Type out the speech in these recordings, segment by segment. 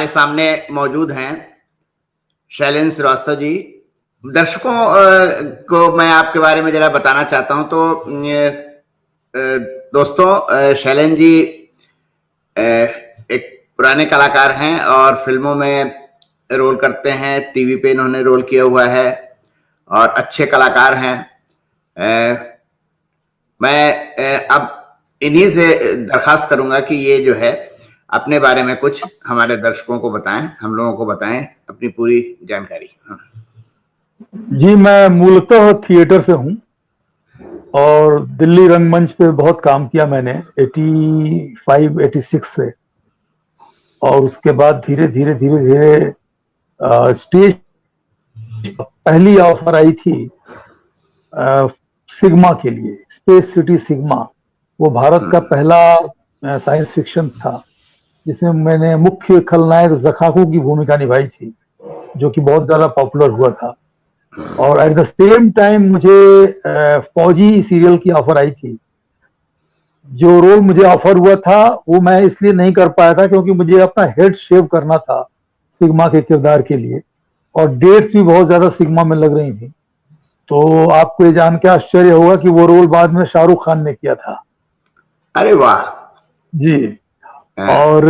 हमारे सामने मौजूद हैं शैलेंद्र श्रीवास्तव जी। दर्शकों को मैं आपके बारे में जरा बताना चाहता हूं। तो दोस्तों, शैलेंद्र जी एक पुराने कलाकार हैं और फिल्मों में रोल करते हैं, टीवी पे इन्होंने रोल किया हुआ है और अच्छे कलाकार हैं। मैं अब इन्हीं से दरखास्त करूंगा कि ये जो है अपने बारे में कुछ हमारे दर्शकों को बताएं, हम लोगों को बताएं अपनी पूरी जानकारी। जी, मैं मूलतः थिएटर से हूं और दिल्ली रंगमंच पे बहुत काम किया मैंने 85-86 से, और उसके बाद धीरे धीरे स्टेज पहली ऑफर आई थी सिग्मा के लिए, स्पेस सिटी सिग्मा। वो भारत का पहला साइंस फिक्शन था जिसमें मैंने मुख्य खलनायक ज़खाकू की भूमिका निभाई थी, जो कि बहुत ज्यादा पॉपुलर हुआ था। और एट द सेम टाइम मुझे फौजी सीरियल की ऑफर आई थी। जो रोल मुझे ऑफर हुआ था वो मैं इसलिए नहीं कर पाया था क्योंकि मुझे अपना हेड शेव करना था सिग्मा के किरदार के लिए, और डेट्स भी बहुत ज्यादा सिग्मा में लग रही थी। तो आपको ये जान के आश्चर्य होगा कि वो रोल बाद में शाहरुख खान ने किया था। अरे वाह जी। और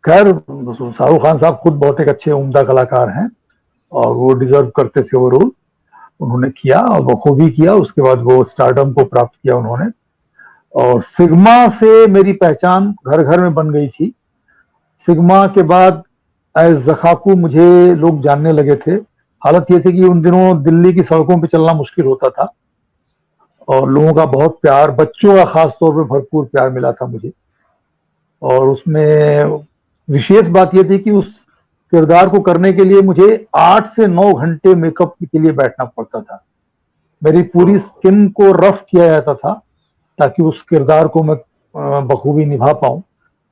खैर, शाहरुख खान साहब खुद बहुत एक अच्छे उम्दा कलाकार हैं और वो डिजर्व करते थे वो रोल। उन्होंने किया और बखूबी किया। उसके बाद वो स्टारडम को प्राप्त किया उन्होंने, और सिग्मा से मेरी पहचान घर घर में बन गई थी। सिग्मा के बाद एज ज़खाकू मुझे लोग जानने लगे थे। हालत ये थी कि उन दिनों दिल्ली की सड़कों पे चलना मुश्किल होता था और लोगों का बहुत प्यार, बच्चों का खास तौर पे भरपूर प्यार मिला था मुझे। और उसमें विशेष बात यह थी कि उस किरदार को करने के लिए मुझे 8 से 9 घंटे मेकअप के लिए बैठना पड़ता था। मेरी पूरी स्किन को रफ किया जाता था ताकि उस किरदार को मैं बखूबी निभा पाऊं।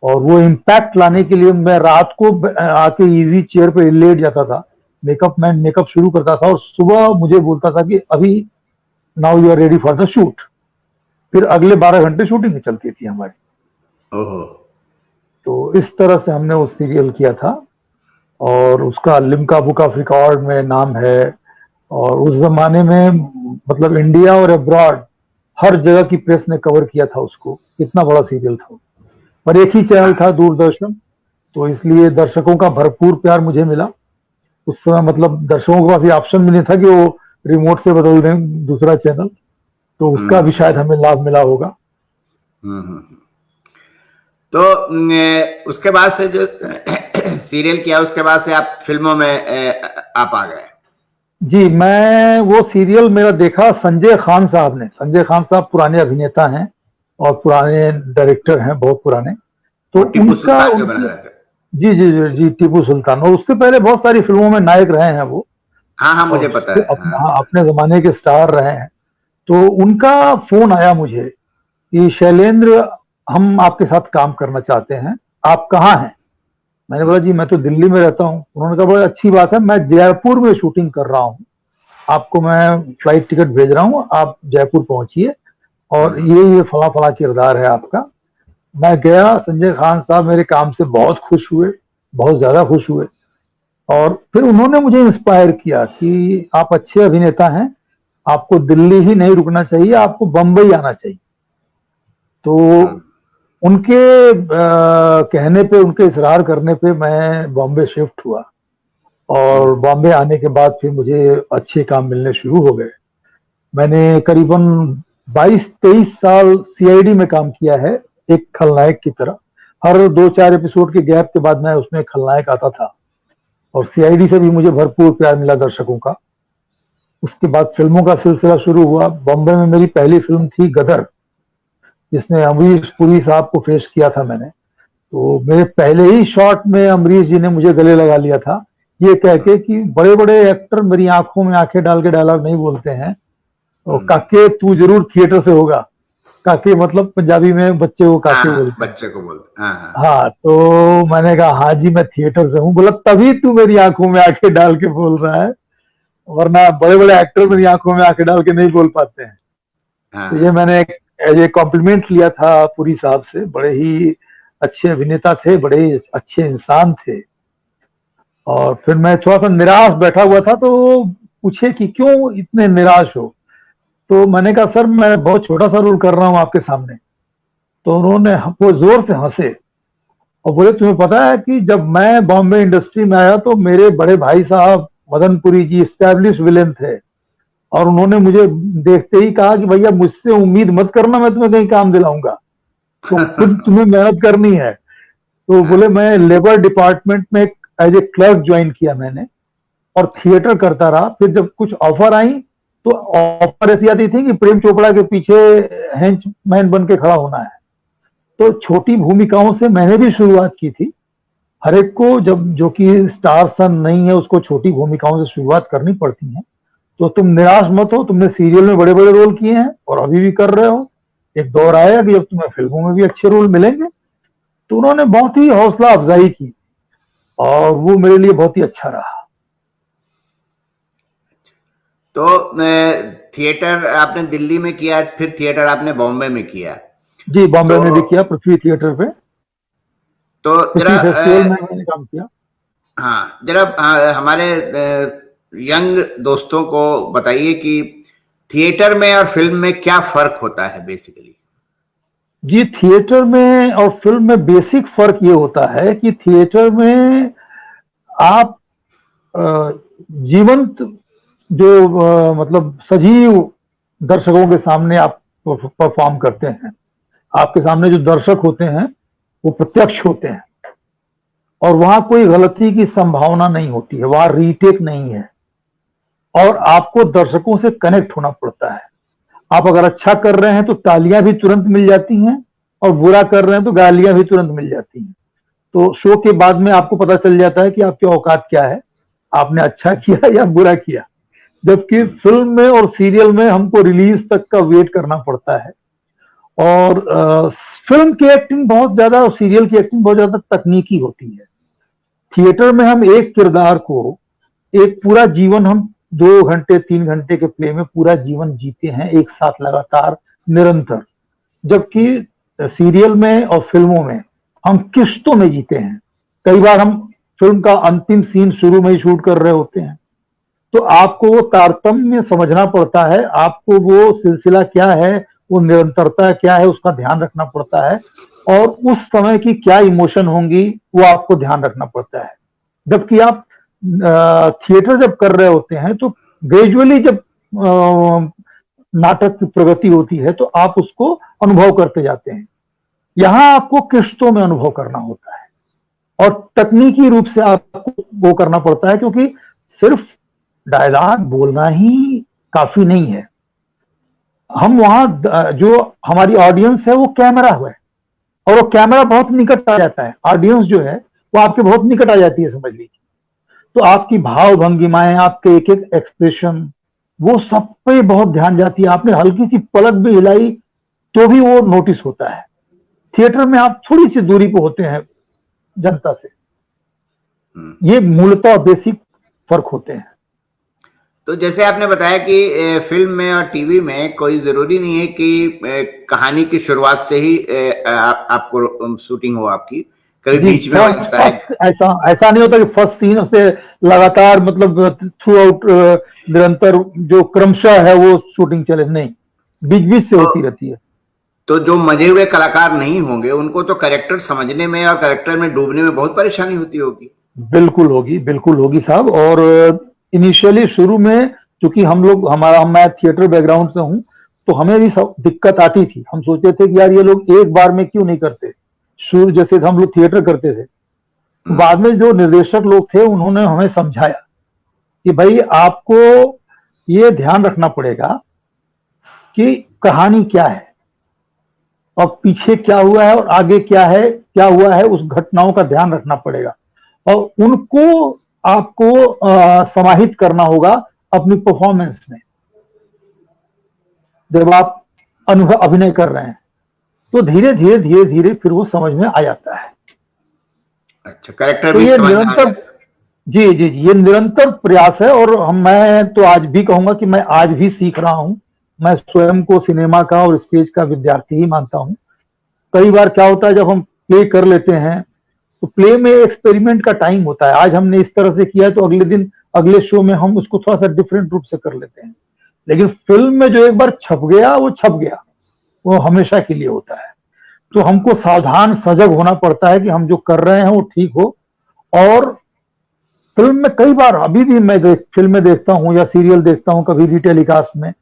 और वो इम्पैक्ट लाने के लिए मैं रात को आके इजी चेयर पे लेट जाता था। मेकअप मैन मेकअप शुरू करता था और सुबह मुझे बोलता था कि अभी now you are ready for the shoot. फिर अगले 12 घंटे शूटिंग चलती थी हमारी। तो इस तरह से हमने वो सीरियल किया था और उसका लिम्का बुक ऑफ रिकॉर्ड में नाम है। और उस जमाने में मतलब इंडिया और अब्रॉड हर जगह की प्रेस ने कवर किया था उसको। इतना बड़ा सीरियल था पर एक ही चैनल था, दूरदर्शन, तो इसलिए दर्शकों का भरपूर प्यार मुझे मिला। उस समय मतलब दर्शकों के पास ये ऑप्शन भी नहीं था कि वो रिमोट से बदल दें दूसरा चैनल, तो उसका भी शायद हमें लाभ मिला होगा। तो उसके बाद से जो सीरियल किया उसके बाद से आप फिल्मों में आप आ गए। जी, मैं वो सीरियल मेरा देखा संजय खान साहब ने। संजय खान साहब पुराने अभिनेता हैं और पुराने डायरेक्टर हैं, बहुत पुराने। तो उनका जी जी जी जी टीपू सुल्तान। और उससे पहले बहुत सारी फिल्मों में नायक रहे हैं वो। हाँ मुझे पता है। अपने जमाने के स्टार रहे हैं। तो उनका फोन आया मुझे कि शैलेंद्र, हम आपके साथ काम करना चाहते हैं, आप कहाँ हैं? मैंने बोला जी मैं तो दिल्ली में रहता हूँ। उन्होंने कहा बड़ी अच्छी बात है, मैं जयपुर में शूटिंग कर रहा हूँ, आपको मैं फ्लाइट टिकट भेज रहा हूँ, आप जयपुर पहुंचिए और ये फला फला किरदार है आपका। मैं गया। संजय खान साहब मेरे काम से बहुत खुश हुए, बहुत ज्यादा खुश हुए। और फिर उन्होंने मुझे इंस्पायर किया कि आप अच्छे अभिनेता हैं, आपको दिल्ली ही नहीं रुकना चाहिए, आपको बंबई आना चाहिए। तो उनके कहने पे, उनके इसरार करने पे मैं बॉम्बे शिफ्ट हुआ। और बॉम्बे आने के बाद फिर मुझे अच्छे काम मिलने शुरू हो गए। मैंने करीबन 22-23 साल सीआईडी में काम किया है, एक खलनायक की तरह। हर 2-4 एपिसोड के गैप के बाद मैं उसमें खलनायक आता था और सीआईडी से भी मुझे भरपूर प्यार मिला दर्शकों का। उसके बाद फिल्मों का सिलसिला शुरू हुआ। बॉम्बे में मेरी पहली फिल्म थी गदर, जिसमें अमरीश पुरी साहब को फेस किया था मैंने। तो मेरे पहले ही शॉट में अमरीश जी ने मुझे गले लगा लिया था, ये कह के कि बड़े बड़े एक्टर मेरी आंखों में आंखें डाल के डायलॉग नहीं बोलते हैं। तो काके तू जरूर थिएटर से होगा। काके मतलब पंजाबी में बच्चे को काके बोलते, बच्चे को बोलते। हाँ। तो मैंने कहा हाँ जी मैं थिएटर से हूँ। बोला तभी तू मेरी आंखों में आंखें डाल के बोल रहा है, वरना बड़े बड़े एक्टर मेरी आंखों में आंखें डाल के नहीं बोल पाते हैं। तो ये मैंने एज ए कॉम्प्लीमेंट लिया था पुरी साहब से। बड़े ही अच्छे अभिनेता थे, बड़े अच्छे इंसान थे। और फिर मैं थोड़ा सा निराश बैठा हुआ था, तो वो पूछे कि क्यों इतने निराश हो। तो मैंने कहा सर मैं बहुत छोटा सा रोल कर रहा हूँ आपके सामने। तो उन्होंने वो जोर से हंसे और बोले तुम्हें पता है कि जब मैं बॉम्बे इंडस्ट्री में आया तो मेरे बड़े भाई साहब मदनपुरी जी एस्टैब्लिश विलेन थे, और उन्होंने मुझे देखते ही कहा कि भैया मुझसे उम्मीद मत करना मैं तुम्हें कहीं काम दिलाऊंगा, तो खुद तुम्हें मेहनत करनी है। तो बोले मैं लेबर डिपार्टमेंट में एज ए क्लर्क ज्वाइन किया मैंने, और थिएटर करता रहा। फिर जब कुछ ऑफर आई तो ऑफर ऐसी आती थी कि प्रेम चोपड़ा के पीछे हेंच मैन बन के खड़ा होना है। तो छोटी भूमिकाओं से मैंने भी शुरुआत की थी। हर एक को जब जो कि स्टार सन नहीं है उसको छोटी भूमिकाओं से शुरुआत करनी पड़ती है। तो तुम निराश मत हो, तुमने सीरियल में बड़े बड़े रोल किए हैं और अभी भी कर रहे हो। एक दौर आएगा कि जब तुम्हें फिल्मों में भी अच्छे रोल मिलेंगे। तो उन्होंने बहुत ही हौसला अफजाई की और वो मेरे लिए बहुत ही अच्छा रहा। तो थिएटर आपने दिल्ली में किया, फिर थिएटर आपने बॉम्बे में किया। जी बॉम्बे तो में भी किया, पृथ्वी थिएटर पे, तो पृथ्वी फेस्टिवल में मैंने काम किया। हाँ जरा हमारे यंग दोस्तों को बताइए कि थिएटर में और फिल्म में क्या फर्क होता है बेसिकली। जी थिएटर में और फिल्म में बेसिक फर्क ये होता है कि थिएटर में आप जीवंत जो मतलब सजीव दर्शकों के सामने आप परफॉर्म करते हैं। आपके सामने जो दर्शक होते हैं वो प्रत्यक्ष होते हैं, और वहां कोई गलती की संभावना नहीं होती है, वहां रीटेक नहीं है, और आपको दर्शकों से कनेक्ट होना पड़ता है। आप अगर अच्छा कर रहे हैं तो तालियां भी तुरंत मिल जाती हैं, और बुरा कर रहे हैं तो गालियां भी तुरंत मिल जाती हैं। तो शो के बाद में आपको पता चल जाता है कि आपकी औकात क्या है, आपने अच्छा किया या बुरा किया। जबकि फिल्म में और सीरियल में हमको रिलीज तक का वेट करना पड़ता है, और फिल्म की एक्टिंग बहुत ज्यादा और सीरियल की एक्टिंग बहुत ज्यादा तकनीकी होती है। थिएटर में हम एक किरदार को एक पूरा जीवन हम 2 घंटे 3 घंटे के प्ले में पूरा जीवन जीते हैं एक साथ लगातार निरंतर। जबकि सीरियल में और फिल्मों में हम किश्तों में जीते हैं। कई बार हम फिल्म का अंतिम सीन शुरू में ही शूट कर रहे होते हैं, तो आपको वो तारतम्य समझना पड़ता है, आपको वो सिलसिला क्या है, वो निरंतरता क्या है, उसका ध्यान रखना पड़ता है, और उस समय की क्या इमोशन होंगी वो आपको ध्यान रखना पड़ता है। जबकि आप थिएटर जब कर रहे होते हैं तो ग्रेजुअली जब नाटक की प्रगति होती है तो आप उसको अनुभव करते जाते हैं। यहां आपको किश्तों में अनुभव करना होता है, और तकनीकी रूप से आपको वो करना पड़ता है, क्योंकि सिर्फ डायलॉग बोलना ही काफी नहीं है। हम वहां जो हमारी ऑडियंस है वो कैमरा है, और वो कैमरा बहुत निकट आ जाता है। ऑडियंस जो है वो आपके बहुत निकट आ जाती है, समझ लीजिए। तो आपकी भाव भंगिमाएं, आपके एक एक एक्सप्रेशन, वो सब पे बहुत ध्यान जाती है। आपने हल्की सी पलक भी हिलाई तो भी वो नोटिस होता है। थिएटर में आप थोड़ी सी दूरी पे होते हैं जनता से। ये मूलतः बेसिक फर्क होते हैं। तो जैसे आपने बताया कि फिल्म में और टीवी में कोई जरूरी नहीं है कि कहानी की शुरुआत से ही आपको शूटिंग हो आपकी, कभी बीच में हो जाता है। ऐसा नहीं होता कि फर्स्ट सीन से लगातार मतलब थ्रू आउट निरंतर जो क्रमशः है वो शूटिंग चले, नहीं, बीच बीच से होती रहती है। तो जो मजे हुए कलाकार नहीं होंगे उनको तो कैरेक्टर समझने में और कैरेक्टर में डूबने में बहुत परेशानी होती होगी। बिल्कुल होगी साहब। और इनिशियली शुरू में क्योंकि मैं थिएटर बैकग्राउंड से हूं, तो हमें भी सब दिक्कत आती थी। हम सोचते थे कि यार ये लोग एक बार में क्यों नहीं करते, शुरू जैसे हम लोग थिएटर करते थे। तो बाद में जो निर्देशक लोग थे उन्होंने हमें समझाया कि भाई आपको ये ध्यान रखना पड़ेगा कि कहानी क्या है और पीछे क्या हुआ है और आगे क्या हुआ है, उस घटनाओं का ध्यान रखना पड़ेगा, और उनको आपको समाहित करना होगा अपनी परफॉर्मेंस में। जब आप अभिनय कर रहे हैं तो धीरे धीरे फिर वो समझ में आ जाता है। अच्छा, कैरेक्टर तो भी ये समझ में निरंतर जी ये निरंतर प्रयास है। और मैं तो आज भी कहूंगा कि मैं आज भी सीख रहा हूं। मैं स्वयं को सिनेमा का और स्टेज का विद्यार्थी ही मानता हूं। कई बार क्या होता है, जब हम प्ले कर लेते हैं। तो प्ले में एक्सपेरिमेंट का टाइम होता है, आज हमने इस तरह से किया है तो अगले दिन अगले शो में हम उसको थोड़ा सा डिफरेंट रूप से कर लेते हैं। लेकिन फिल्म में जो एक बार छप गया वो छप गया, वो हमेशा के लिए होता है। तो हमको सावधान सजग होना पड़ता है कि हम जो कर रहे हैं वो ठीक हो। और फिल्म में कई बार अभी भी मैं फिल्में देखता हूँ या सीरियल देखता हूँ कभी रीटेलिकास्ट में,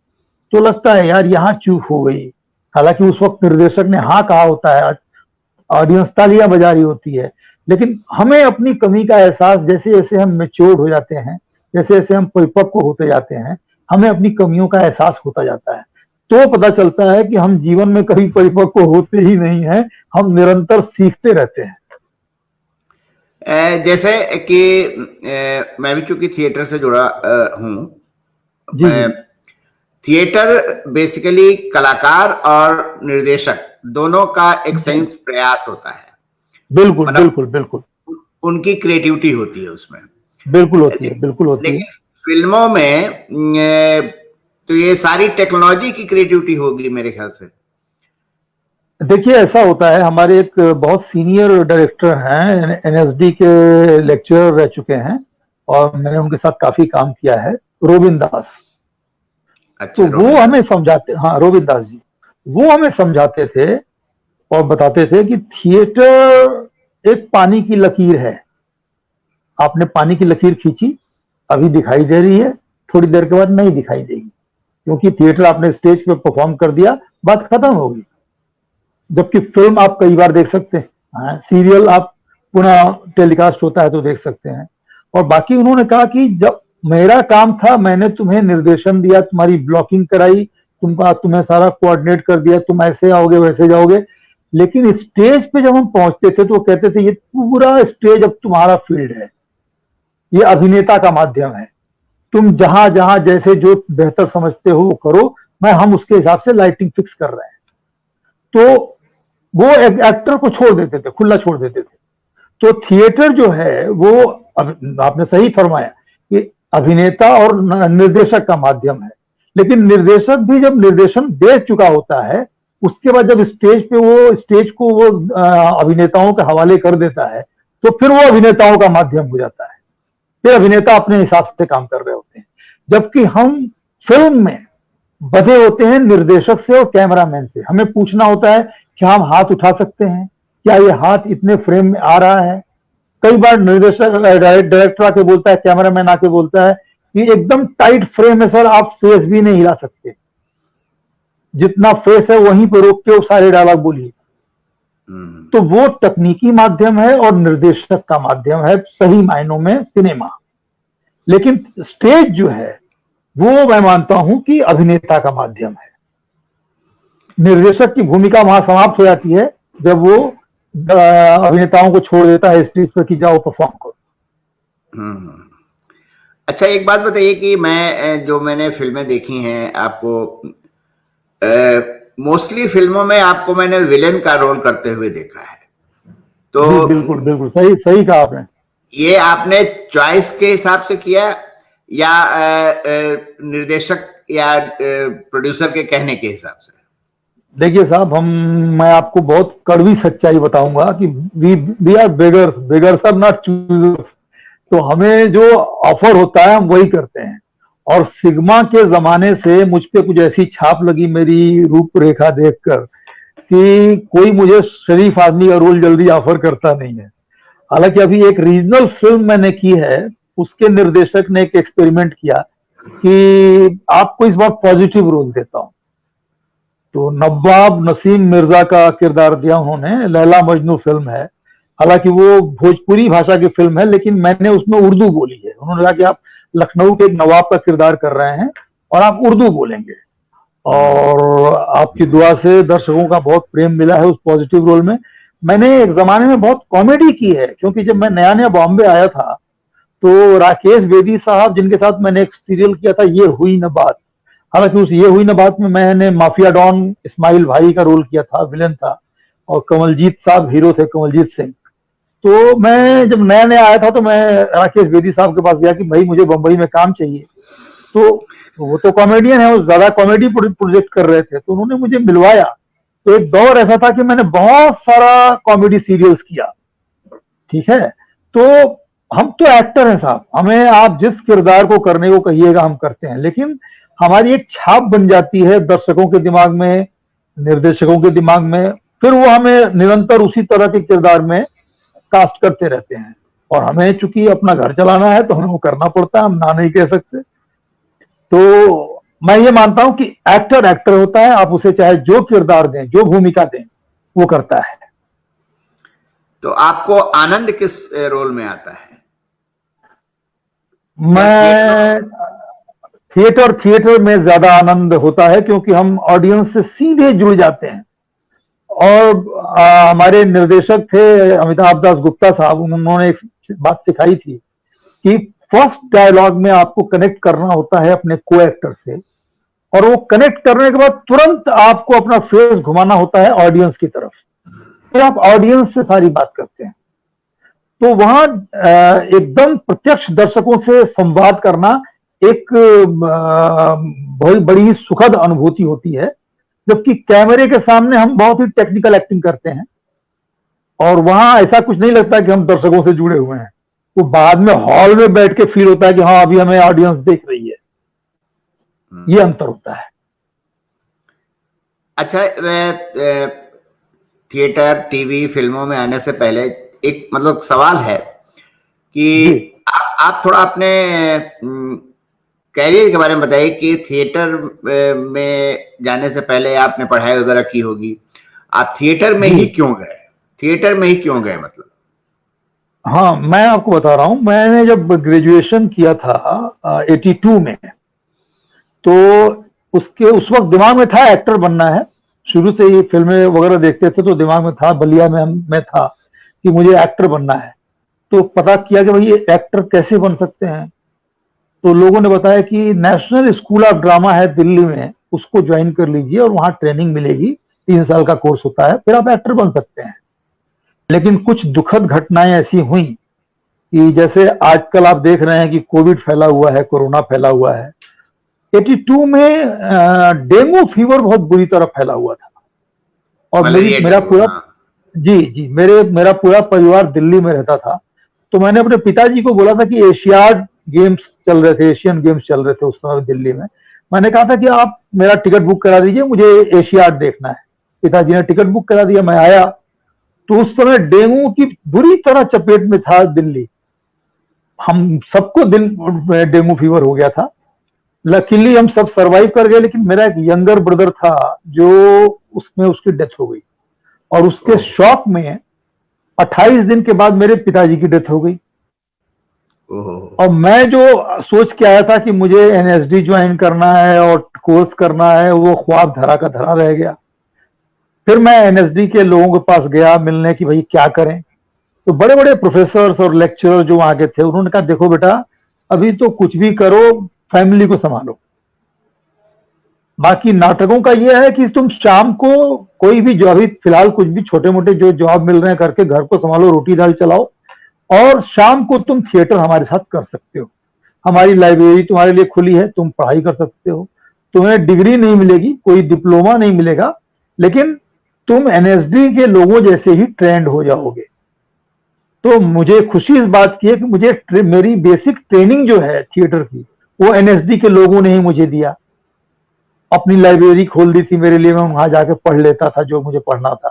तो लगता है यार यहाँ चूक हो गई। हालांकि उस वक्त निर्देशक ने हाँ कहा होता है, ऑडियंस तालियां बजा रही होती है, लेकिन हमें अपनी कमी का एहसास जैसे जैसे हम मेच्योर हो जाते हैं, जैसे जैसे हम परिपक्व होते जाते हैं, हमें अपनी कमियों का एहसास होता जाता है। तो पता चलता है कि हम जीवन में कभी परिपक्व होते ही नहीं हैं, हम निरंतर सीखते रहते हैं। जैसे कि मैं भी चूंकि थिएटर से जुड़ा हूँ। जी जी थिएटर बेसिकली कलाकार और निर्देशक दोनों का एक संयुक्त प्रयास होता है। बिल्कुल मतलब बिल्कुल बिल्कुल उनकी क्रिएटिविटी होती है उसमें। बिल्कुल होती है, बिल्कुल होती है। लेकिन फिल्मों में तो ये सारी टेक्नोलॉजी की क्रिएटिविटी होगी मेरे ख्याल से। देखिए ऐसा होता है, हमारे एक बहुत सीनियर डायरेक्टर हैं, एनएसडी के लेक्चरर रह चुके हैं और मैंने उनके साथ काफी काम किया है, रोबिन दास। अच्छा, तो वो हमें समझाते, हाँ रोबिन दास जी, वो हमें समझाते थे और बताते थे कि थिएटर एक पानी की लकीर है। आपने पानी की लकीर खींची, अभी दिखाई दे रही है, थोड़ी देर के बाद नहीं दिखाई देगी, क्योंकि थिएटर आपने स्टेज पे परफॉर्म कर दिया, बात खत्म होगी। जबकि फिल्म आप कई बार देख सकते हैं, सीरियल आप पुनः टेलीकास्ट होता है तो देख सकते हैं। और बाकी उन्होंने कहा कि जब मेरा काम था, मैंने तुम्हें निर्देशन दिया, तुम्हारी ब्लॉकिंग कराई, तुम्हें सारा कोऑर्डिनेट कर दिया, तुम ऐसे आओगे वैसे जाओगे, लेकिन स्टेज पे जब हम पहुंचते थे तो वो कहते थे ये पूरा स्टेज अब तुम्हारा फील्ड है, ये अभिनेता का माध्यम है, तुम जहां जहां जैसे जो बेहतर समझते हो वो करो, हम उसके हिसाब से लाइटिंग फिक्स कर रहे हैं। तो वो एक्टर को छोड़ देते थे, खुला छोड़ देते थे। तो थिएटर जो है वो, आपने सही फरमाया कि अभिनेता और निर्देशक का माध्यम है, लेकिन निर्देशक भी जब निर्देशन दे चुका होता है, उसके बाद जब स्टेज को वो अभिनेताओं के हवाले कर देता है, तो फिर वो अभिनेताओं का माध्यम हो जाता है, फिर अभिनेता अपने हिसाब से काम कर रहे होते हैं। जबकि हम फिल्म में बधे होते हैं निर्देशक से और कैमरामैन से। हमें पूछना होता है क्या हम हाथ उठा सकते हैं, क्या ये हाथ इतने फ्रेम में आ रहा है। कई बार निर्देशक डायरेक्टर आके बोलता है, कैमरामैन आके बोलता है कि एकदम टाइट फ्रेम है सर, आप फेस भी नहीं हिला सकते, जितना फेस है वहीं पर रोक के वो सारे डायलॉग बोलिए। तो वो तकनीकी माध्यम है और निर्देशक का माध्यम है सही मायनों में सिनेमा। लेकिन स्टेज जो है वो मैं मानता हूं कि अभिनेता का माध्यम है। निर्देशक की भूमिका वहां समाप्त हो जाती है जब वो अभिनेताओं को छोड़ देता है स्टेज पर कि जाओ परफॉर्म करो। अच्छा, एक बात बताइए कि मैंने फिल्में देखी हैं, आपको मोस्टली फिल्मों में आपको मैंने विलेन का रोल करते हुए देखा है। तो बिल्कुल बिल्कुल सही सही कहा आपने। ये आपने चॉइस के हिसाब से किया या निर्देशक या प्रोड्यूसर के कहने के हिसाब से? देखिए साहब, मैं आपको बहुत कड़वी सच्चाई बताऊंगा कि we are beggars are not choosers. तो हमें जो ऑफर होता है हम वही करते हैं। और सिग्मा के जमाने से मुझ पे कुछ ऐसी छाप लगी मेरी रूपरेखा देखकर कि कोई मुझे शरीफ आदमी का रोल जल्दी ऑफर करता नहीं है। हालांकि अभी एक रीजनल फिल्म मैंने की है, उसके निर्देशक ने एक एक्सपेरिमेंट किया कि आपको इस बार पॉजिटिव रोल देता हूं। तो नवाब नसीम मिर्जा का किरदार दिया उन्होंने, लैला मजनू फिल्म है। हालांकि वो भोजपुरी भाषा की फिल्म है, लेकिन मैंने उसमें उर्दू बोली है। उन्होंने कहा कि आप लखनऊ के एक नवाब का किरदार कर रहे हैं और आप उर्दू बोलेंगे। और आपकी दुआ से दर्शकों का बहुत प्रेम मिला है उस पॉजिटिव रोल में। मैंने एक जमाने में बहुत कॉमेडी की है, क्योंकि जब मैं नया नया बॉम्बे आया था तो राकेश बेदी साहब, जिनके साथ मैंने एक सीरियल किया था ये हुई न बात, हालांकि उस ये हुई न बात में मैंने माफिया डॉन इस्माइल भाई का रोल किया था, विलन था, और कमलजीत साहब हीरो थे, कमलजीत सिंह। तो मैं जब नया नया आया था तो मैं राकेश बेदी साहब के पास गया कि भाई मुझे बंबई में काम चाहिए। तो वो तो कॉमेडियन है, वो ज्यादा कॉमेडी प्रोजेक्ट कर रहे थे, तो उन्होंने मुझे मिलवाया तो एक दौर ऐसा था कि मैंने बहुत सारा कॉमेडी सीरियल्स किया, ठीक है। तो हम तो एक्टर हैं साहब, हमें आप जिस किरदार को करने को कहिएगा हम करते हैं, लेकिन हमारी एक छाप बन जाती है दर्शकों के दिमाग में, निर्देशकों के दिमाग में, फिर वो हमें निरंतर उसी तरह के किरदार में कास्ट करते रहते हैं। और हमें चूंकि अपना घर चलाना है तो हमें वो करना पड़ता है, हम ना नहीं कह सकते। तो मैं ये मानता हूं कि एक्टर एक्टर होता है, आप उसे चाहे जो किरदार दें, जो भूमिका दें, वो करता है। तो आपको आनंद किस रोल में आता है? मैं थिएटर में ज्यादा आनंद होता है, क्योंकि हम ऑडियंस से सीधे जुड़ जाते हैं। और हमारे निर्देशक थे अमिताभ दास गुप्ता साहब, उन्होंने एक बात सिखाई थी कि फर्स्ट डायलॉग में आपको कनेक्ट करना होता है अपने को एक्टर से, और वो कनेक्ट करने के बाद तुरंत आपको अपना फेस घुमाना होता है ऑडियंस की तरफ, फिर आप ऑडियंस से सारी बात करते हैं। तो वहां एकदम प्रत्यक्ष दर्शकों से संवाद करना एक बहुत बड़ी सुखद अनुभूति होती है, जबकि कैमरे के सामने हम बहुत ही टेक्निकल एक्टिंग करते हैं, और वहां ऐसा कुछ नहीं लगता कि हम दर्शकों से जुड़े हुए हैं। वो बाद में हॉल में बैठ के फील होता है कि हाँ अभी हमें ऑडियंस देख रही है, ये अंतर होता है। अच्छा, थिएटर टीवी फिल्मों में आने से पहले एक मतलब सवाल है कि आप थोड़ा अपने कैरियर के बारे में बताइए कि थिएटर में जाने से पहले आपने पढ़ाई वगैरह की होगी, आप थिएटर में ही क्यों गए? थिएटर में ही क्यों गए मतलब? हाँ, मैं आपको बता रहा हूं, मैंने जब ग्रेजुएशन किया था 82 में, तो उस वक्त दिमाग में था एक्टर बनना है। शुरू से ही फिल्में वगैरह देखते थे तो दिमाग में था, बलिया में था कि मुझे एक्टर बनना है। तो पता किया कि भाई ये एक्टर कैसे बन सकते हैं, तो लोगों ने बताया कि नेशनल स्कूल ऑफ ड्रामा है दिल्ली में, उसको ज्वाइन कर लीजिए और वहां ट्रेनिंग मिलेगी, 3 साल का कोर्स होता है, फिर आप एक्टर बन सकते हैं। लेकिन कुछ दुखद घटनाएं ऐसी हुई कि जैसे आजकल आप देख रहे हैं कि कोविड फैला हुआ है, कोरोना फैला हुआ है। 82 में डेंगू फीवर बहुत बुरी तरह फैला हुआ था, और मेरा पूरा मेरा पूरा परिवार दिल्ली में रहता था। तो मैंने अपने पिताजी को बोला था कि एशियाड गेम्स चल रहे थे, एशियन गेम्स चल रहे थे उस समय दिल्ली में। मैंने कहा था कि आप मेरा टिकट बुक करा दीजिए, मुझे एशियाड देखना है। पिताजी ने टिकट बुक करा दिया, मैं आया तो उस समय डेंगू की बुरी तरह चपेट में था दिल्ली, हम सबको डेंगू फीवर हो गया था। लकीली हम सब सरवाइव कर गए, लेकिन मेरा एक यंगर ब्रदर था जो उसमें उसकी डेथ हो गई, और उसके शॉक में 28 दिन के बाद मेरे पिताजी की डेथ हो गई। और मैं जो सोच के आया था कि मुझे एनएसडी ज्वाइन करना है और कोर्स करना है, वो ख्वाब धरा का धरा रह गया। फिर मैं एनएसडी के लोगों के पास गया मिलने की भाई क्या करें। तो बड़े बड़े प्रोफेसर और लेक्चरर जो वहां के थे, उन्होंने कहा देखो बेटा, अभी तो कुछ भी करो, फैमिली को संभालो। बाकी नाटकों का यह है कि तुम शाम को कोई भी जो अभी फिलहाल कुछ भी छोटे मोटे जो जॉब मिल रहे हैं करके घर को संभालो, रोटी दाल चलाओ, और शाम को तुम थिएटर हमारे साथ कर सकते हो। हमारी लाइब्रेरी तुम्हारे लिए खुली है, तुम पढ़ाई कर सकते हो। तुम्हें डिग्री नहीं मिलेगी, कोई डिप्लोमा नहीं मिलेगा, लेकिन तुम एनएसडी के लोगों जैसे ही ट्रेंड हो जाओगे। तो मुझे खुशी इस बात की है कि मुझे मेरी बेसिक ट्रेनिंग जो है थिएटर की, वो एनएसडी के लोगों ने ही मुझे दिया। अपनी लाइब्रेरी खोल दी थी मेरे लिए, मैं वहां जाके पढ़ लेता था जो मुझे पढ़ना था।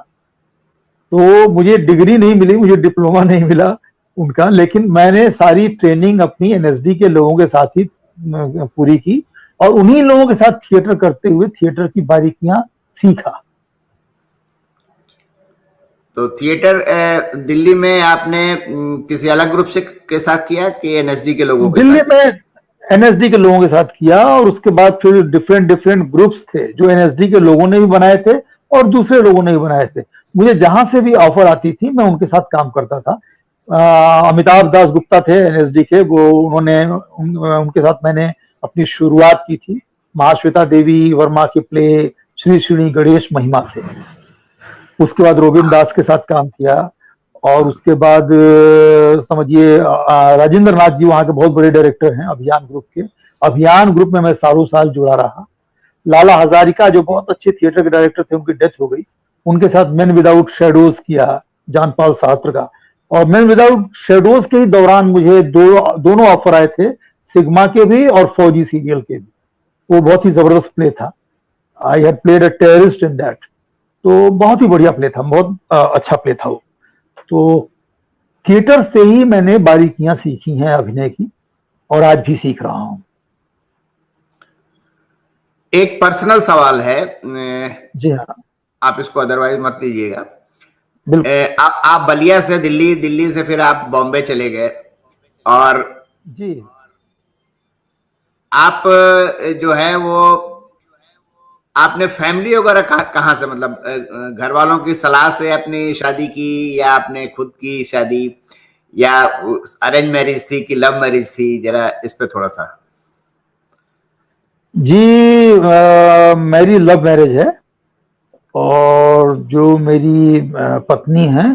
तो मुझे डिग्री नहीं मिली, मुझे डिप्लोमा नहीं मिला उनका, लेकिन मैंने सारी ट्रेनिंग अपनी एनएसडी के लोगों के साथ ही पूरी की, और उन्हीं लोगों के साथ थिएटर करते हुए थिएटर की बारीकियां सीखा। तो थिएटर दिल्ली में आपने किसी अलग ग्रुप से के साथ किया कि एनएसडी के लोगों के साथ? दिल्ली में एनएसडी के लोगों के साथ किया, और उसके बाद फिर डिफरेंट ग्रुप्स थे जो एनएसडी के लोगों ने भी बनाए थे और दूसरे लोगों ने भी बनाए थे। मुझे जहां से भी ऑफर आती थी मैं उनके साथ काम करता था। अमिताभ दास गुप्ता थे एनएसडी के, वो उनके साथ मैंने अपनी शुरुआत की थी महाश्वेता देवी वर्मा के प्ले श्री श्री गणेश महिमा से। उसके बाद रोबिन दास के साथ काम किया, और उसके बाद समझिए राजेंद्र नाथ जी वहां के बहुत बड़े डायरेक्टर हैं अभियान ग्रुप के। अभियान ग्रुप में मैं सालों साल जुड़ा रहा। लाला हजारिका जो बहुत अच्छे थिएटर के डायरेक्टर थे, उनकी डेथ हो गई, उनके साथ मैन विदाउट शेडोज किया, जॉन पॉल सार्त्र का। और मैन विदाउट शेडोज के ही दौरान मुझे दोनों ऑफर आए थे, सिग्मा के भी और फौजी सीरियल के भी। वो बहुत ही जबरदस्त प्ले था। I had played a terrorist in that. तो बहुत ही बढ़िया प्ले था, बहुत अच्छा प्ले था वो। तो थिएटर से ही मैंने बारीकियां सीखी हैं अभिनय की, और आज भी सीख रहा हूं। एक पर्सनल सवाल है, जी हाँ, आप इसको अदरवाइज मत लीजिएगा। बिल्कुल। आप बलिया से दिल्ली, दिल्ली से फिर आप बॉम्बे चले गए, और जी आप जो है वो आपने फैमिली वगैरह कहाँ से, मतलब घर वालों की सलाह से अपनी शादी की, या आपने खुद की शादी, या अरेंज मैरिज थी कि लव मैरिज थी? जरा इस पे थोड़ा सा। जी, मेरी लव मैरिज है, और जो मेरी पत्नी है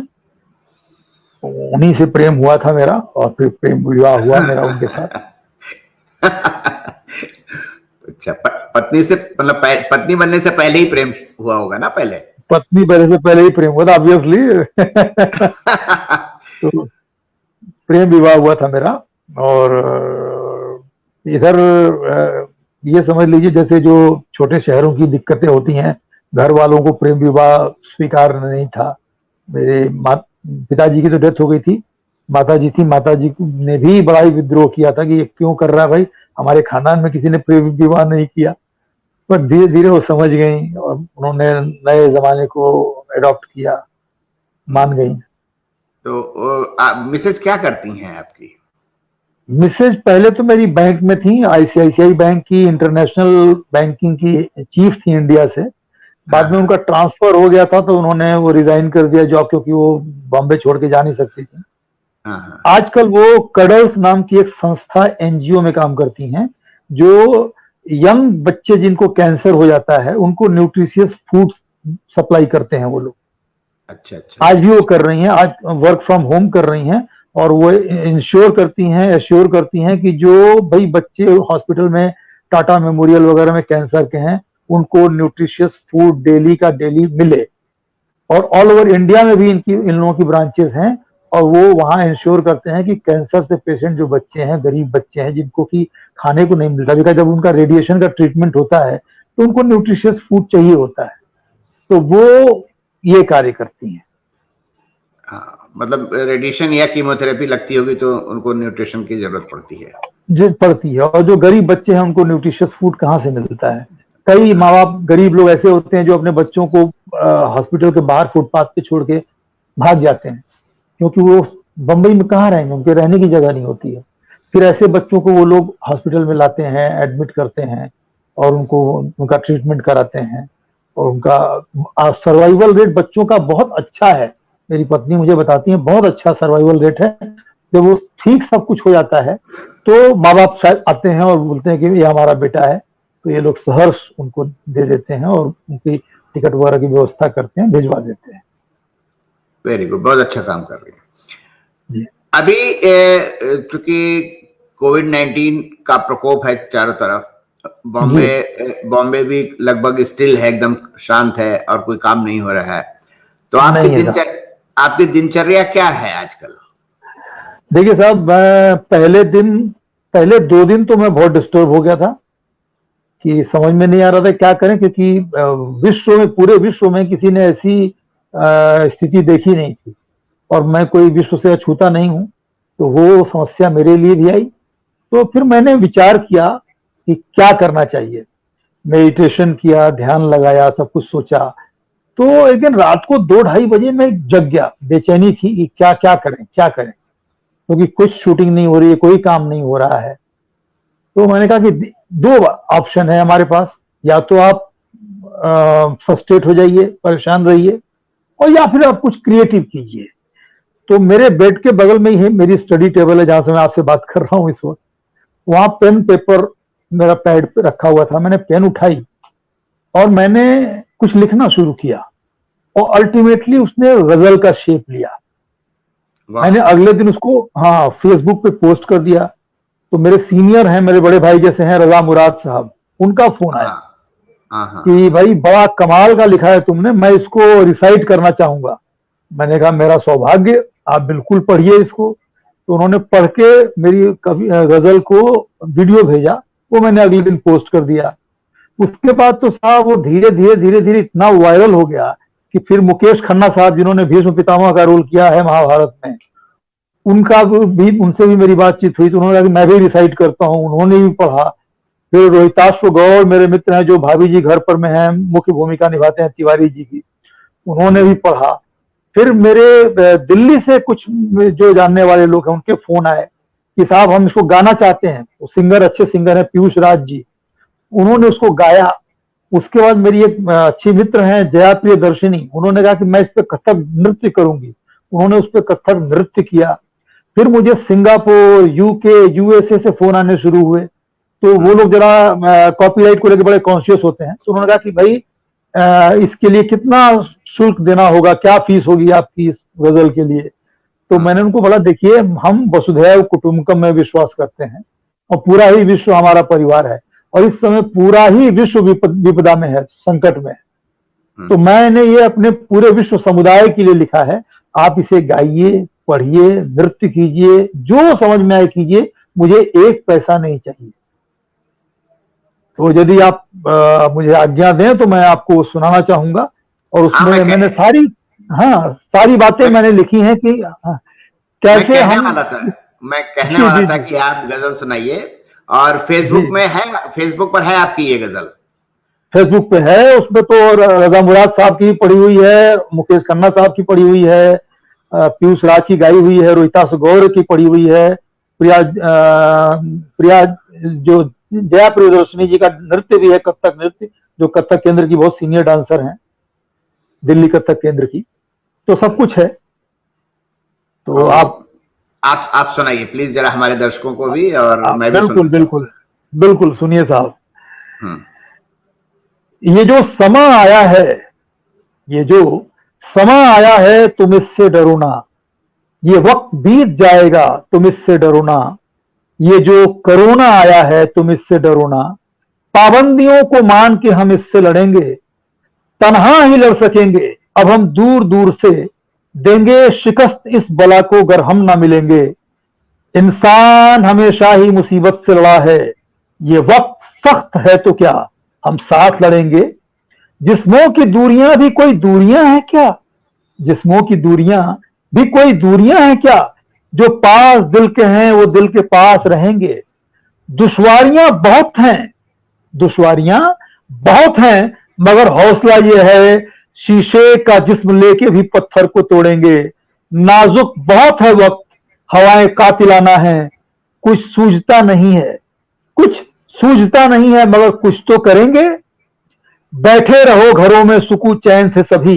उन्हीं से प्रेम हुआ था मेरा, और फिर प्रेम विवाह हुआ मेरा उनके साथ। अच्छा, पत्नी से मतलब पत्नी बनने से पहले ही प्रेम हुआ होगा ना पहले? पत्नी बनने से पहले ही प्रेम हुआ था, ऑब्वियसली। तो प्रेम विवाह हुआ था मेरा। और इधर ये समझ लीजिए, जैसे जो छोटे शहरों की दिक्कतें होती हैं, घर वालों को प्रेम विवाह स्वीकार नहीं था। मेरे पिताजी की तो डेथ हो गई थी, माता जी थी, माता जी ने भी बड़ा ही विद्रोह किया था कि ये क्यों कर रहा है भाई, हमारे खानदान में किसी ने प्रेम विवाह नहीं किया। पर धीरे धीरे वो समझ गई, और उन्होंने नए जमाने को अडॉप्ट किया, मान गई। तो मिसेज क्या करती हैं आपकी? मिसेज पहले तो मेरी बैंक में थी, आईसीआईसीआई बैंक की इंटरनेशनल बैंकिंग की चीफ थी इंडिया से। बाद में उनका ट्रांसफर हो गया था, तो उन्होंने वो रिजाइन कर दिया जॉब, क्योंकि वो बॉम्बे छोड़ के जा नहीं सकती थी। आजकल वो कडल्स नाम की एक संस्था एनजीओ में काम करती हैं, जो यंग बच्चे जिनको कैंसर हो जाता है उनको न्यूट्रिशियस फूड सप्लाई करते हैं वो लोग। अच्छा अच्छा। आज भी वो कर रही हैं, आज वर्क फ्रॉम होम कर रही हैं, और वो इंश्योर करती हैं, एश्योर करती हैं कि जो भाई बच्चे हॉस्पिटल में टाटा मेमोरियल वगैरह में कैंसर के हैं, उनको न्यूट्रिशियस फूड डेली का डेली मिले। और ऑल ओवर इंडिया में भी इन लोगों की ब्रांचेस हैं, और वो वहां इंश्योर करते हैं कि कैंसर से पेशेंट जो बच्चे हैं, गरीब बच्चे हैं जिनको कि खाने को नहीं मिलता, बिकॉज जब उनका रेडिएशन का ट्रीटमेंट होता है तो उनको न्यूट्रिशियस फूड चाहिए होता है, तो वो ये कार्य करती हैं। हाँ, मतलब रेडिएशन या कीमोथेरेपी लगती होगी तो उनको न्यूट्रिशन की जरूरत पड़ती है। जो पड़ती है, और जो गरीब बच्चे हैं उनको न्यूट्रिशियस फूड कहाँ से मिलता है। कई माँ बाप गरीब लोग ऐसे होते हैं जो अपने बच्चों को हॉस्पिटल के बाहर फुटपाथ पे छोड़ के भाग जाते हैं, क्योंकि वो बंबई में कहाँ रहेंगे, उनके रहने की जगह नहीं होती है। फिर ऐसे बच्चों को वो लोग हॉस्पिटल में लाते हैं, एडमिट करते हैं, और उनका ट्रीटमेंट कराते हैं, और उनका सर्वाइवल रेट बच्चों का बहुत अच्छा है। मेरी पत्नी मुझे बताती है बहुत अच्छा सर्वाइवल रेट है। जब वो ठीक सब कुछ हो जाता है तो माँ बाप शायद आते हैं और बोलते हैं कि ये हमारा बेटा है, तो ये लोग सहर्ष उनको दे देते हैं और उनकी टिकट वगैरह की व्यवस्था करते हैं, भिजवा देते हैं। वेरी गुड, बहुत अच्छा काम कर रही है। जी। अभी चूंकि कोविड-19 का प्रकोप है चारों तरफ, बॉम्बे भी लगभग स्टिल है, एकदम शांत है और कोई काम नहीं हो रहा है। तो आपकी दिनचर्या क्या है आजकल? देखिए साहब, पहले 2 दिन तो मैं बहुत डिस्टर्ब हो गया था कि समझ में नहीं आ रहा था क्या करें, क्योंकि पूरे विश्व में किसी ने ऐसी स्थिति देखी नहीं थी, और मैं कोई विश्व से अछूता नहीं हूं, तो वो समस्या मेरे लिए भी आई। तो फिर मैंने विचार किया कि क्या करना चाहिए, मेडिटेशन किया, ध्यान लगाया, सब कुछ सोचा। तो एक दिन रात को 2-2:30 बजे मैं जग गया, बेचैनी थी कि क्या क्या करें क्या करें, क्योंकि कुछ शूटिंग नहीं हो रही है, कोई काम नहीं हो रहा है। तो मैंने कहा कि 2 ऑप्शन है हमारे पास, या तो आप फ्रस्ट्रेट हो जाइए, परेशान रहिए, और या फिर आप कुछ क्रिएटिव कीजिए। तो मेरे बेड के बगल में ही है मेरी स्टडी टेबल है, जहां से मैं आपसे बात कर रहा हूं इस वक्त। वहां पेन पेपर मेरा पैड पे रखा हुआ था, मैंने पेन उठाई और मैंने कुछ लिखना शुरू किया, और अल्टीमेटली उसने गजल का शेप लिया। मैंने अगले दिन उसको फेसबुक पे पोस्ट कर दिया। तो मेरे सीनियर हैं, मेरे बड़े भाई जैसे हैं रजा मुराद साहब, उनका फोन आया हाँ हाँ। कि भाई बड़ा कमाल का लिखा है तुमने, मैं इसको रिसाइट करना चाहूंगा। मैंने कहा मेरा सौभाग्य, आप बिल्कुल पढ़िए इसको। तो उन्होंने पढ़ के मेरी कवि गजल को वीडियो भेजा, वो मैंने अगले दिन पोस्ट कर दिया। उसके बाद तो साहब वो धीरे धीरे धीरे धीरे इतना वायरल हो गया कि फिर मुकेश खन्ना साहब जिन्होंने भीष्म पितामह का रोल किया है महाभारत में, उनका भी उनसे भी मेरी बातचीत हुई, तो उन्होंने कहा कि मैं भी रिसाइट करता हूँ, उन्होंने भी पढ़ा। फिर रोहिताश्व गौर मेरे मित्र हैं जो भाभी जी घर पर में हैं, मुख्य भूमिका निभाते हैं तिवारी जी की, उन्होंने भी पढ़ा। फिर मेरे दिल्ली से कुछ जो जानने वाले लोग हैं उनके फोन आए कि साहब हम इसको गाना चाहते हैं। वो सिंगर, अच्छे सिंगर हैं पीयूष राज जी, उन्होंने उसको गाया। उसके बाद मेरी एक अच्छी मित्र हैं जया प्रियदर्शिनी, उन्होंने कहा कि मैं इस पे कथक नृत्य करूंगी, उन्होंने उस पर कथक नृत्य किया। फिर मुझे सिंगापुर, यूके, यूएसए से फोन आने शुरू हुए, तो वो लोग जरा कॉपीराइट को लेकर बड़े कॉन्शियस होते हैं, तो उन्होंने कहा कि भाई इसके लिए कितना शुल्क देना होगा, क्या फीस होगी आपकी इस गजल के लिए। तो मैंने उनको बोला देखिए हम वसुधैव कुटुंबकम में विश्वास करते हैं और पूरा ही विश्व हमारा परिवार है, और इस समय पूरा ही विश्व विपदा में है, संकट में है। तो मैंने ये अपने पूरे विश्व समुदाय के लिए लिखा है, आप इसे गाइए, पढ़िए, नृत्य कीजिए, जो समझ में आए कीजिए, मुझे एक पैसा नहीं चाहिए। तो यदि आप मुझे आज्ञा दें तो मैं आपको सुनाना चाहूंगा। और उसमें मैंने सारी बातें मैंने लिखी हैं कि कैसे मैं कहने वाला था कि आप गजल सुनाइए। और फेसबुक में है, फेसबुक पर है आपकी ये गजल? फेसबुक पे है, उसमें तो रजा मुराद साहब की पढ़ी हुई है, मुकेश खन्ना साहब की पढ़ी हुई है, पीयूष राज की गाई हुई है, रोहितास गौर की पढ़ी हुई है, प्रिया जो जया प्रियदर्शनी जी का नृत्य भी है, कथक नृत्य, जो कथक केंद्र की बहुत सीनियर डांसर हैं, दिल्ली कथक केंद्र की। तो सब कुछ है। तो आप सुनाइए प्लीज जरा हमारे दर्शकों को भी, और मैं भी बिल्कुल बिल्कुल बिल्कुल सुनिए साहब। ये जो समा आया है, ये जो समा आया है तुम इससे डरो ना, ये वक्त बीत जाएगा तुम इससे डरो ना, ये जो कोरोना आया है तुम इससे डरो ना, पाबंदियों को मान के हम इससे लड़ेंगे, तन्हा ही लड़ सकेंगे अब हम दूर दूर से, देंगे शिकस्त इस बला को अगर हम ना मिलेंगे, इंसान हमेशा ही मुसीबत से लड़ा है, ये वक्त सख्त है तो क्या हम साथ लड़ेंगे, जिस्मों की दूरियां भी कोई दूरियां हैं क्या, जिस्मों की दूरियां भी कोई दूरियां हैं क्या, जो पास दिल के हैं वो दिल के पास रहेंगे, दुश्वारियां बहुत हैं, दुश्वारियां बहुत हैं, मगर हौसला ये है शीशे का जिस्म लेके भी पत्थर को तोड़ेंगे, नाजुक बहुत है वक्त, हवाएं कातिलाना है, कुछ सूझता नहीं है, कुछ सूझता नहीं है मगर कुछ तो करेंगे, बैठे रहो घरों में सुकून चैन से सभी,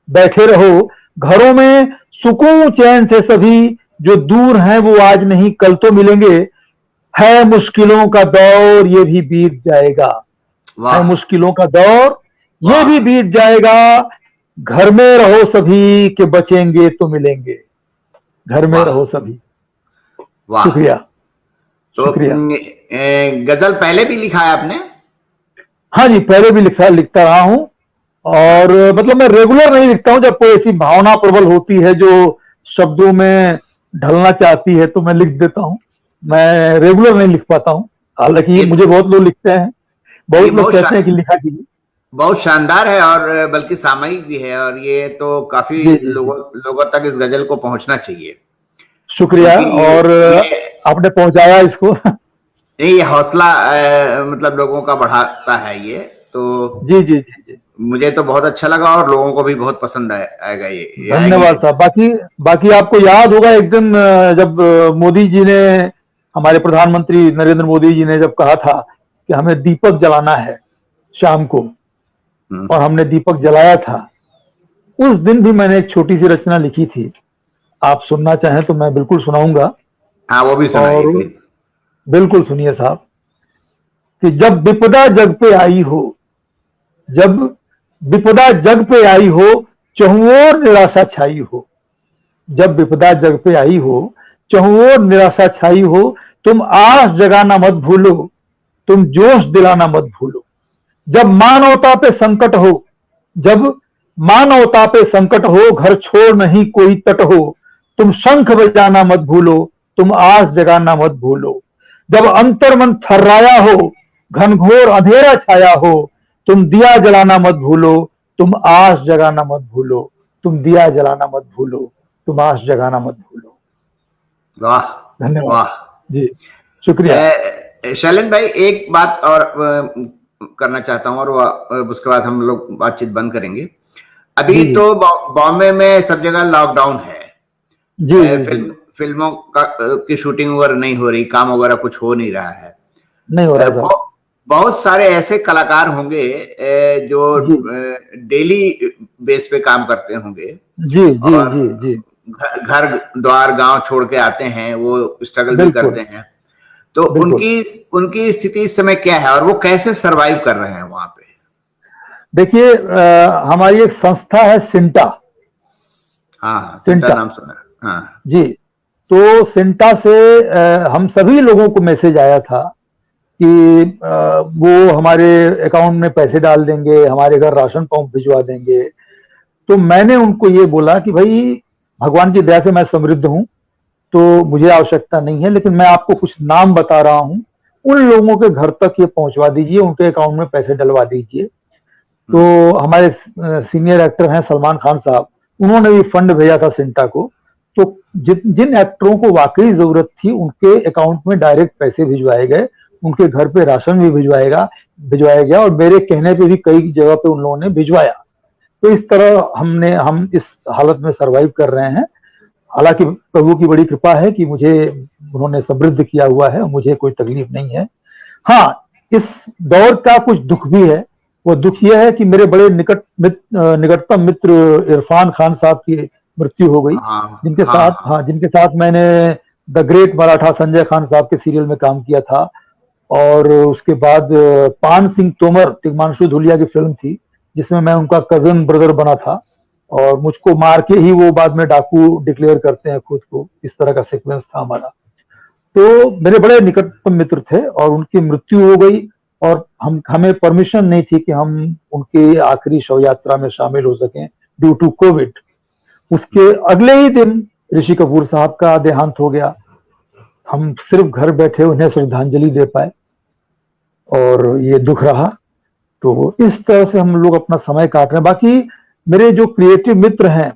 बैठे रहो घरों में सुकून चैन से सभी, जो दूर हैं वो आज नहीं कल तो मिलेंगे, है मुश्किलों का दौर ये भी बीत जाएगा, है मुश्किलों का दौर ये भी बीत जाएगा, घर में रहो सभी के बचेंगे तो मिलेंगे, घर में रहो सभी। शुक्रिया। तो गजल पहले भी लिखा है आपने? हाँ जी, पहले भी लिखता रहा हूं, और मतलब मैं रेगुलर नहीं लिखता हूं, जब कोई ऐसी भावना प्रबल होती है जो शब्दों में ढलना चाहती है तो मैं लिख देता हूं, मैं रेगुलर नहीं लिख पाता हूं। हालांकि मुझे बहुत लोग लिखते हैं, बहुत लोग कहते हैं कि लिखा कीजिए। बहुत शानदार है और बल्कि सामयिक भी है, और ये तो काफी लोगों तक इस गजल को पहुंचना चाहिए। शुक्रिया, और आपने पहुंचाया इसको। ये हौसला मतलब लोगों का बढ़ाता है ये तो। जी जी जी जी, मुझे तो बहुत अच्छा लगा और लोगों को भी बहुत पसंद आएगा ये। धन्यवाद साहब। बाकी आपको याद होगा एक दिन जब मोदी जी ने, हमारे प्रधानमंत्री नरेंद्र मोदी जी ने जब कहा था कि हमें दीपक जलाना है शाम को, और हमने दीपक जलाया था, उस दिन भी मैंने एक छोटी सी रचना लिखी थी, आप सुनना चाहें तो मैं बिल्कुल सुनाऊंगा। हाँ, वो भी सुनाइए प्लीज। बिल्कुल सुनिए साहब, कि जब विपदा जग पे आई हो, जब विपदा जग पे आई हो, चहुओर निराशा छाई हो, जब विपदा जग पे आई हो, चहुओर निराशा छाई हो, तुम आस जगाना मत भूलो, तुम जोश दिलाना मत भूलो, जब मानवता पे संकट हो, जब मानवता पे संकट हो, घर छोड़ नहीं कोई तट हो, तुम शंख बजाना मत भूलो, तुम आस जगाना मत भूलो। जब अंतर मन थर्राया हो, घनघोर अंधेरा छाया हो, तुम दिया जलाना मत भूलो, तुम आस जगाना मत भूलो, तुम दिया जलाना मत भूलो, तुम आस जगाना मत भूलो। वाह धन्यवाद वाह। जी, शुक्रिया। शैलेंद्र भाई, एक बात और करना चाहता हूं, और उसके बाद हम लोग बातचीत बंद करेंगे। अभी जी तो बॉम्बे में सब जगह लॉकडाउन है। जी जी जी, फिल्मों की शूटिंग वगैरह नहीं हो रही, काम वगैरह कुछ हो नहीं रहा है। नहीं हो रहा है साहब। बहुत सारे ऐसे कलाकार होंगे जो जी डेली बेस पे काम करते होंगे, जी जी और जी जी, घर द्वार गांव छोड़ के आते हैं, वो स्ट्रगल भी बिल्कुल करते हैं। तो बिल्कुल। उनकी उनकी स्थिति इस समय क्या है, और वो कैसे सरवाइव कर रहे हैं वहां पे? देखिए, हमारी एक संस्था है सिंटा। हाँ, सिंटा सिंटा नाम सुना है। हाँ जी। तो सिंटा से हम सभी लोगों को मैसेज आया था कि वो हमारे अकाउंट में पैसे डाल देंगे, हमारे घर राशन पंप भिजवा देंगे। तो मैंने उनको ये बोला कि भाई, भगवान की दया से मैं समृद्ध हूं, तो मुझे आवश्यकता नहीं है, लेकिन मैं आपको कुछ नाम बता रहा हूं, उन लोगों के घर तक ये पहुंचवा दीजिए, उनके अकाउंट में पैसे डलवा दीजिए। तो हमारे सीनियर एक्टर हैं सलमान खान साहब, उन्होंने भी फंड भेजा था सिंटा को। तो जिन एक्टरों को वाकई जरूरत थी, उनके अकाउंट में डायरेक्ट पैसे भिजवाए गए, उनके घर पे राशन भी भिजवाया गया, और मेरे कहने पे भी कई जगह पे उन लोगों ने भिजवाया। तो इस तरह हम इस हालत में सरवाइव कर रहे हैं। हालांकि प्रभु की बड़ी कृपा है कि मुझे उन्होंने समृद्ध किया हुआ है, मुझे कोई तकलीफ नहीं है। हाँ, इस दौर का कुछ दुख भी है। वो दुख यह है कि मेरे बड़े निकटतम मित्र इरफान खान साहब की मृत्यु हो गई, हाँ जिनके हाँ साथ हाँ। जिनके साथ मैंने द ग्रेट मराठा संजय खान साहब के सीरियल में काम किया था। और उसके बाद पान सिंह तोमर, तिग्मांशु धूलिया की फिल्म थी, जिसमें मैं उनका कजन ब्रदर बना था, और मुझको मार के ही वो बाद में डाकू डिक्लेयर करते हैं खुद को। इस तरह का सीक्वेंस था हमारा। तो मेरे बड़े निकटतम मित्र थे, और उनकी मृत्यु हो गई, और हमें परमिशन नहीं थी कि हम उनकी आखिरी शव यात्रा में शामिल हो सकें ड्यू टू कोविड। उसके अगले ही दिन ऋषि कपूर साहब का देहांत हो गया। हम सिर्फ घर बैठे उन्हें श्रद्धांजलि दे पाए, और ये दुख रहा। तो इस तरह से हम लोग अपना समय काट रहे हैं। बाकी मेरे जो क्रिएटिव मित्र हैं,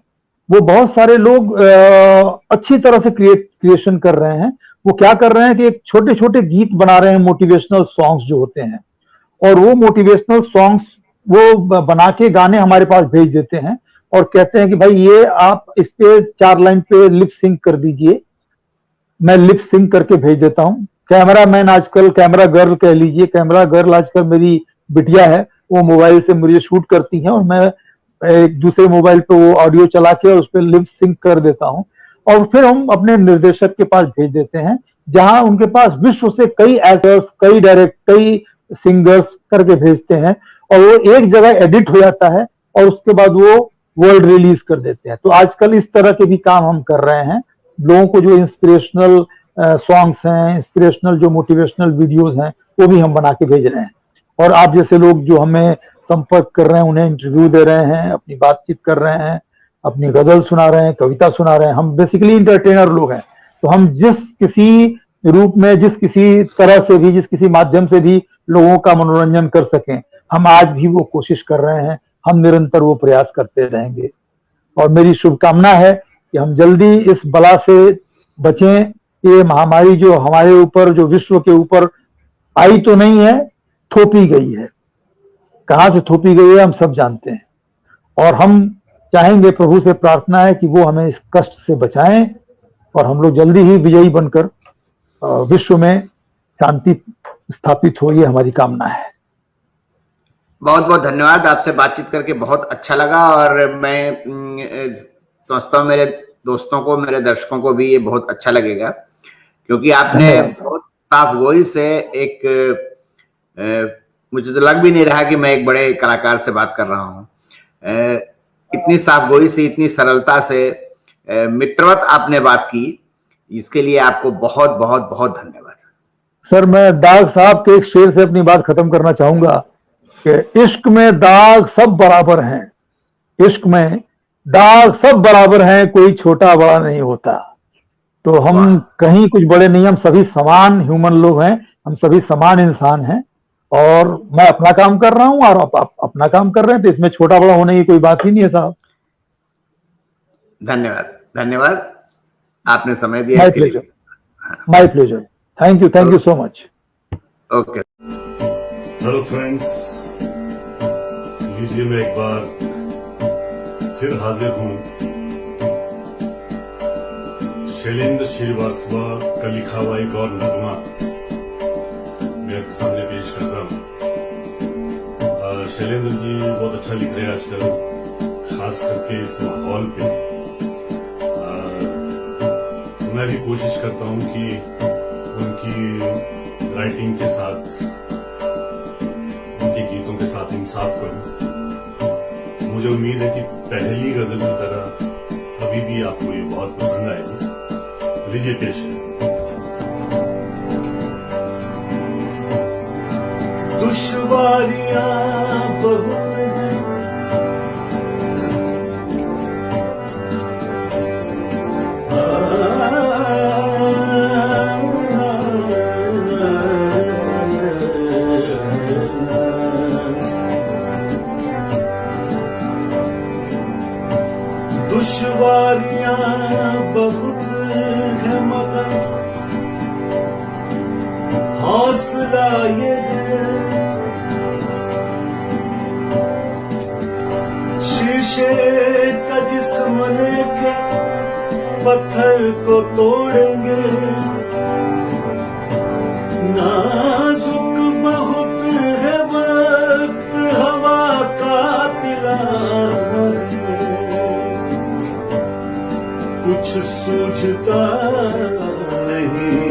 वो बहुत सारे लोग अच्छी तरह से क्रिएशन कर रहे हैं। वो क्या कर रहे हैं कि एक छोटे छोटे गीत बना रहे हैं, मोटिवेशनल सॉन्ग्स जो होते हैं, और वो मोटिवेशनल सॉन्ग्स वो बना के गाने हमारे पास भेज देते हैं, और कहते हैं कि भाई, ये आप इस पे 4 लाइन पे लिप सिंक कर दीजिए। मैं लिप सिंक करके भेज देता हूँ। कैमरा मैन आजकल, कैमरा गर्ल कह लीजिए, कैमरा गर्ल आजकल मेरी बिटिया है, वो मोबाइल से मुझे शूट करती है, और मैं एक दूसरे मोबाइल पे वो ऑडियो चला के उस पर लिप सिंक कर देता हूँ, और फिर हम अपने निर्देशक के पास भेज देते हैं, जहां उनके पास विश्व से कई एक्टर्स, कई डायरेक्टर, कई सिंगर्स करके भेजते हैं, और वो एक जगह एडिट हो जाता है, और उसके बाद वो वर्ल्ड रिलीज कर देते हैं। तो आजकल इस तरह के भी काम हम कर रहे हैं। लोगों को जो इंस्पिरेशनल सॉन्ग्स हैं, इंस्पिरेशनल जो मोटिवेशनल वीडियोस हैं, वो भी हम बना के भेज रहे हैं। और आप जैसे लोग जो हमें संपर्क कर रहे हैं, उन्हें इंटरव्यू दे रहे हैं, अपनी बातचीत कर रहे हैं, अपनी गजल सुना रहे हैं, कविता सुना रहे हैं। हम बेसिकली इंटरटेनर लोग हैं। तो हम जिस किसी रूप में, जिस किसी तरह से भी, जिस किसी माध्यम से भी लोगों का मनोरंजन कर सकें, हम आज भी वो कोशिश कर रहे हैं। हम निरंतर वो प्रयास करते रहेंगे, और मेरी शुभकामना है कि हम जल्दी इस बला से बचें। ये महामारी जो हमारे ऊपर, जो विश्व के ऊपर आई तो नहीं है, थोपी गई है। कहां से थोपी गई है हम सब जानते हैं, और हम चाहेंगे, प्रभु से प्रार्थना है कि वो हमें इस कष्ट से बचाएं, और हम लोग जल्दी ही विजयी बनकर विश्व में शांति स्थापित हो, ये हमारी कामना है। बहुत बहुत धन्यवाद। आपसे बातचीत करके बहुत अच्छा लगा, और मैं समझता हूँ मेरे दोस्तों को, मेरे दर्शकों को भी ये बहुत अच्छा लगेगा, क्योंकि आपने बहुत साफ गोई से मुझे तो लग भी नहीं रहा कि मैं एक बड़े कलाकार से बात कर रहा हूँ। इतनी साफ गोई से, इतनी सरलता से, मित्रवत आपने बात की, इसके लिए आपको बहुत बहुत बहुत धन्यवाद। सर, मैं दाग साहब के एक शेर से अपनी बात खत्म करना चाहूंगा कि इश्क में दाग सब बराबर हैं, इश्क में दाग सब बराबर हैं, कोई छोटा बड़ा नहीं होता। तो हम कहीं कुछ बड़े नहीं, हम सभी समान ह्यूमन लोग हैं, हम सभी समान इंसान हैं। और मैं अपना काम कर रहा हूं और आप अपना काम कर रहे हैं, तो इसमें छोटा बड़ा होने की कोई बात ही नहीं है साहब। धन्यवाद, धन्यवाद, आपने समय दिया माय इसके लिए। Pleasure, my pleasure, thank you so much. Okay. Hello friends, लीजिए मैं एक बार फिर हाजिर हूं शैलेंद्र श्रीवास्तव का लिखा हुआ एक और नगमा मैं आपके सामने पेश कर रहा हूं। शैलेंद्र जी बहुत अच्छा लिख रहे हैं आजकल, खास करके इस माहौल पे। मैं भी कोशिश करता हूं कि उनकी राइटिंग के साथ, उनके गीतों के साथ इंसाफ करूं। मुझे उम्मीद है कि पहली गजल की तरह अभी भी आपको ये बहुत पसंद आएगी। लीजिए पेश है। दुश्वारियां बहुत हैं, दुश्वारियां बहुत है मगर हौसला ये है, शीशे का जिस्म लेके पत्थर को तोड़ेंगे। नाजुक बहुत है वक्त, हवा का तिला कुछ सूझता नहीं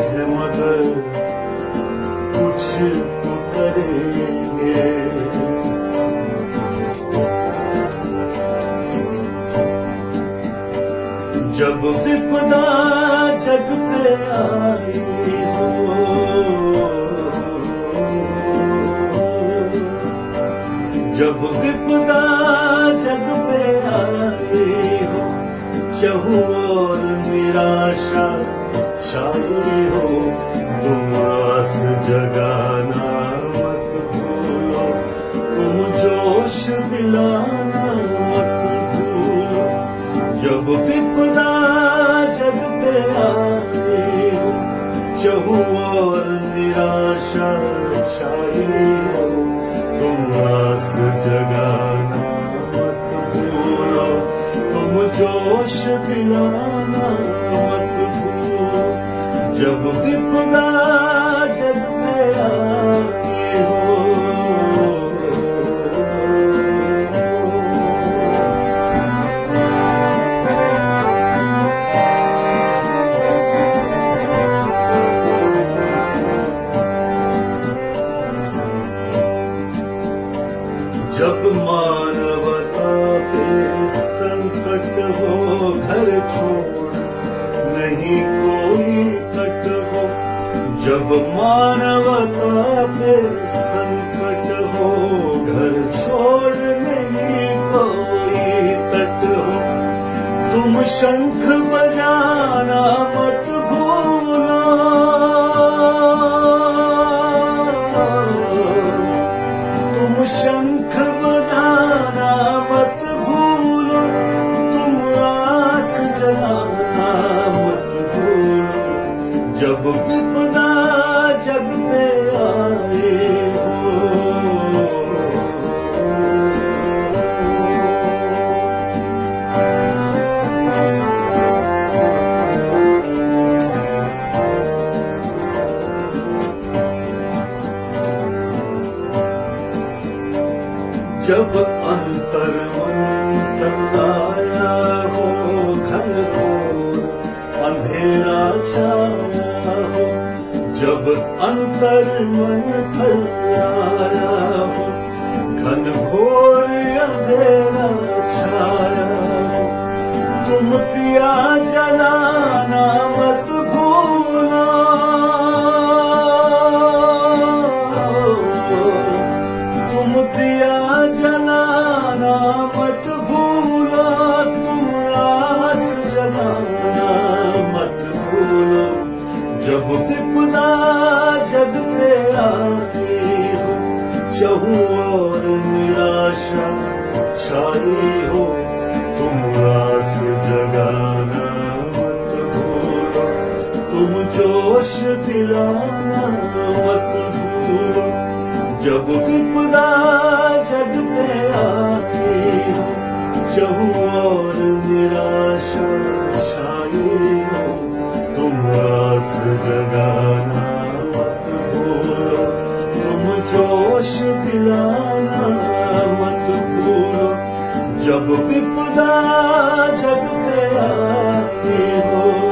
है मगर कुछ तो करेंगे। जब विपदा जग पे आई हो, जब विपदा जग पे आई हो, चहु और निराशा छाई हो, तुम आस जगाना मत भूलो, तुम जोश दिलाना मत भूलो। जब विपदा जग पे आई हो, चहु और निराशा छाई हो, तुम आस जगाना मत भूलो, तुम जोश दिलाना मत भूलो। जब विपदा जग पे आई हो, जब मानवता पे संकट हो, घर छोड़ नहीं कोई कट हो। जब मानवता पे संकट हो, घर छोड़ नहीं कोई तट हो, तुम शंख बजाना मत भूलो, तुम शंख बजाना मत भूलो, तुम आस जलाना मत भूलो। जब विपदा जग पे आए हो, जब अंतर मंथन आया हो, घनघोर अंधेरा छाया हो, जब अंतर मंथन आया हो, घनघोर अंधेरा छाया हो, तुम दिया जलाना मत भूलो, निराशा छाई हो, तुम आस जगाना मत भूलो, तुम जोश दिलाना मत भूलो। जब विपदा जग पे आती हो, चाहूं और निराशा छाई हो, तुम आस जगाना मत भूलो, तुम जोश दिलाना मत भूलो। जब विपदा जग पे आई हो,